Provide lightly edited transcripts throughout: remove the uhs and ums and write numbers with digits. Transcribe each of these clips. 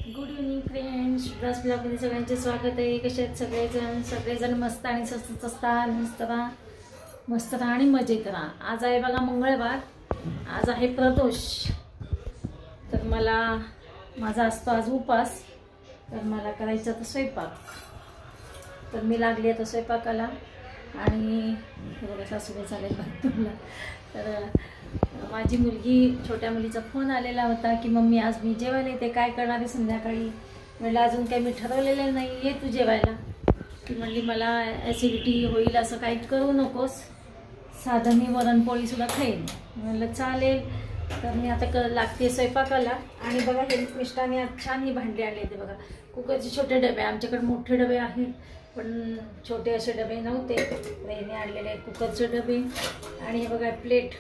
Good evening friends, सुद्धास ब्लॉगमध्ये सगळ्यांचे स्वागत आहे. कसे आहेत सगळेजण मस्त आणि स्वस्त मस्त राहा आणि मजेत राहा. आज आहे बघा मंगळवार, आज आहे प्रदोष. तर माझा असतो आज उपास. तर मला करायचा तर स्वयंपाक. तर मी लागली आता स्वयंपाकाला आणि बघा सासूबाई चालेल तुला. तर माझी मुलगी, छोट्या मुलीचा फोन आलेला होता की मम्मी आज मी जेवायला येते, काय करणार आहे संध्याकाळी. म्हटलं अजून काही मी ठरवलेलं नाही, ये तू जेवायला. ती म्हणली मला ॲसिडिटी होईल, असं काही करू नकोस, साधं मी वरणपोळीसुद्धा खाईन. म्हटलं चालेल. तर मी आता लागते स्वयंपाकाला. आणि बघा हे मिष्टाने छान ही भांडी आणली ते बघा, कुकरचे छोटे डबे. आमच्याकडे मोठे डबे आहेत पण छोटे असे डबे नव्हते, याने आणलेले कुकरचे डबे. आणि हे बघा प्लेट,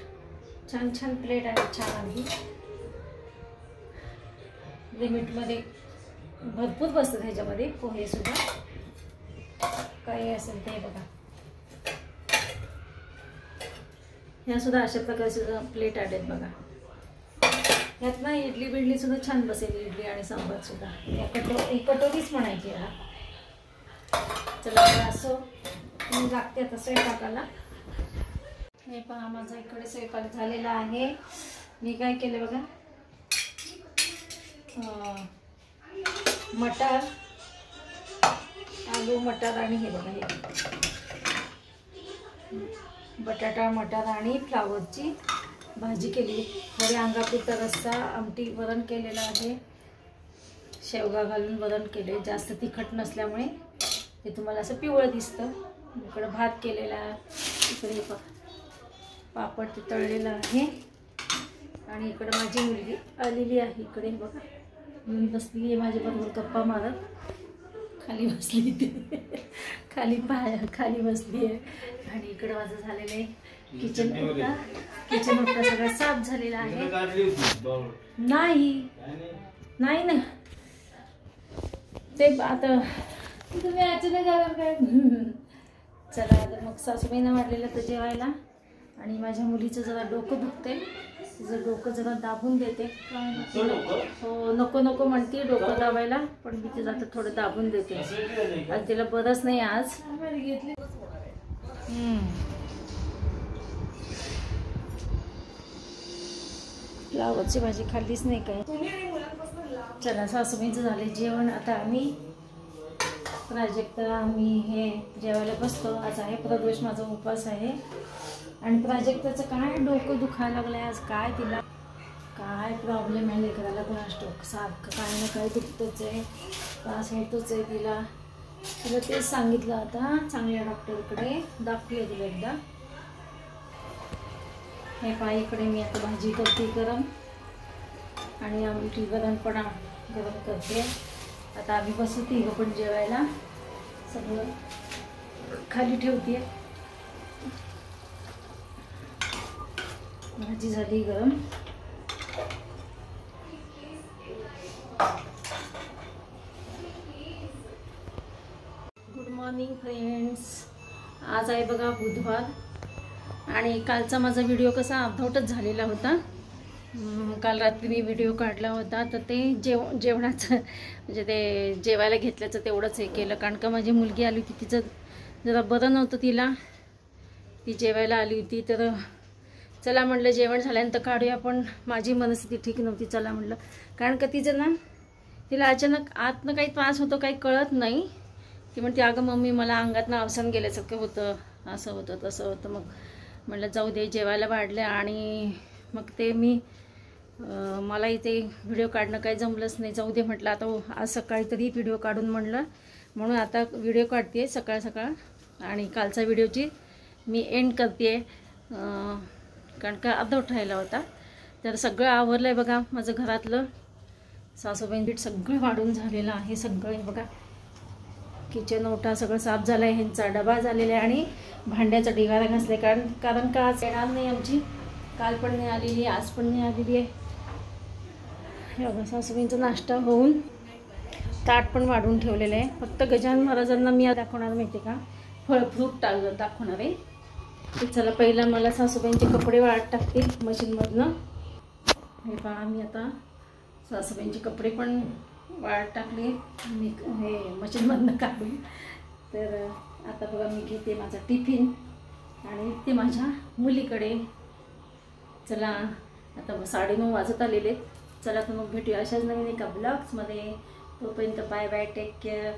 छान छान प्लेट आहे, छान आहे. लिमिटमध्ये भरपूर बसतं ह्याच्यामध्ये, पोहेसुद्धा काही असेल ते बघा. ह्यासुद्धा अशा प्रकारचे प्लेट आहेत बघा. यात ना इडली बिडली सुद्धा छान बसेल, इडली आणि सांबार सुद्धा. एक कटोरीच म्हणायची याला. चला असो, मी लागते आता स्वयंपाकाला. हे पहा माझा इकडे स्वयंपाक झालेला आहे. मी काय केले बघा, मटार, आलू मटार आणि हे बघा हे बटाटा मटार आणि फ्लावरची भाजी केली. थोडी अंगापुरता रस्सा, आमटी, वरण केलेलं आहे. शेवगा घालून वरण केले, जास्त तिखट नसल्यामुळे ते तुम्हाला असं पिवळं दिसतं. इकडं भात केलेला, इकडे पापड ते तळलेलं आहे. आणि इकडं माझी मुलगी आलेली आहे, इकडे बघा येऊन बसली आहे माझ्याबरोबर गप्पा मारत. खाली बसली ती, खाली बसली आहे. आणि इकडं माझं झालेलं आहे किचन ओटा सगळा साफ झालेला आहे. नाही ना ते आता तुम्ही अचानक जाणार काय. चला तर मग सासूबाईंना वाढलेलं तर जेवायला. आणि माझ्या मुलीचं जरा डोकं दुखते, तिचं डोकं जरा दाबून देते. हो नको नको म्हणते डोकं दाबायला, पण मी तिचं आता थोडं दाबून देते. आणि तिला बरंच नाही आज. फ्लावरची भाजी खाल्लीच नाही काय. चला सासूबाईंचं झालं जेवण. आता आम्ही हे जेवायला बसतो. आज आहे प्रदोष, माझा उपवास आहे. आणि प्राजक्ताचं काय डोकं दुखायला लागलं आहे आज. काय तिला काय प्रॉब्लेम आहे लेकराला कोणास ठाऊक, सारखं काय ना काय दुखतंच आहे, त्रास होतोच आहे तिला. तेच सांगितलं आता चांगल्या डॉक्टरकडे दाखवूया तिला एकदा. हे पायीकडे मी आता भाजी करते गरम, आणि आमटी गरम करते. आता आम्ही बसू तिघं पण जेवायला. सगळं खाली ठेवते. भाजी झाली गरम. Good morning friends. आज आहे बघा बुधवार. आणि कालचा माझा व्हिडिओ कसा अर्धवटच झालेला होता. काल रात्री मी व्हिडिओ काढला होता, तर ते जेवणाचं म्हणजे ते जेवायला घेतल्याचं तेवढंच हे केलं. कारण का माझी मुलगी आली होती, तिचं जरा बरं नव्हतं तिला, ती जेवायला आली होती. तर चला म्हटलं जेवण झाल्यानंतर काढूया, पण माझी मनस्थिती ठीक नव्हती. चला म्हटलं, कारण का तिचं ना तिला अचानक आतनं काही त्रास होतो, काही कळत नाही. ती म्हणते अगं मम्मी मला अंगातनं अवसान गेल्यासारखं होतं, असं होतं तसं होतं. मग म्हटलं जाऊ दे, जेवायला वाढलं. आणि मग ते मला इथे व्हिडिओ काढणं काही जमलंच नाही. जाऊ दे म्हटलं आता आज सकाळी तरी व्हिडिओ काढून म्हणून आता व्हिडिओ काढते सकाळ. आणि कालचा व्हिडिओची मी एंड करते, कारण का अर्धवट राहिला होता. तर सगळं आवरलं आहे बघा माझं घरातलं. सासूबाईं पीठ सगळं वाढून झालेलं आहे. सगळं बघा किचन ओटा सगळं साफ झालं आहे. ह्यांचा डबा झालेला आहे आणि भांड्याचा ढिगारा घासला आहे. कारण का आज येणार नाही आमची, काल पण नाही आलेली, आज पण नाही आलेली आहे. हे बघा सासूबाईंचा नाश्ता होऊन ताट पण वाढून ठेवलेलं आहे. फक्त गजानन महाराजांना मी दाखवणार माहिती का, फ्रूट दाखवणार आहे. चला पहिला मला सासूबाईंचे कपडे वाळत टाकतील मशीनमधनं. हे पहा मी आता सासूबाईंचे कपडे पण वाळत टाकले मी हे मशीनमधनं काढून. तर आता बघा मी घेते माझा टिफिन आणि ते माझ्या मुलीकडे. चला आता 9:30 वाजत आलेले. चला तर मग भेटूया अशाच नवीन एका ब्लॉग्समध्ये. तोपर्यंत बाय बाय, टेक केअर.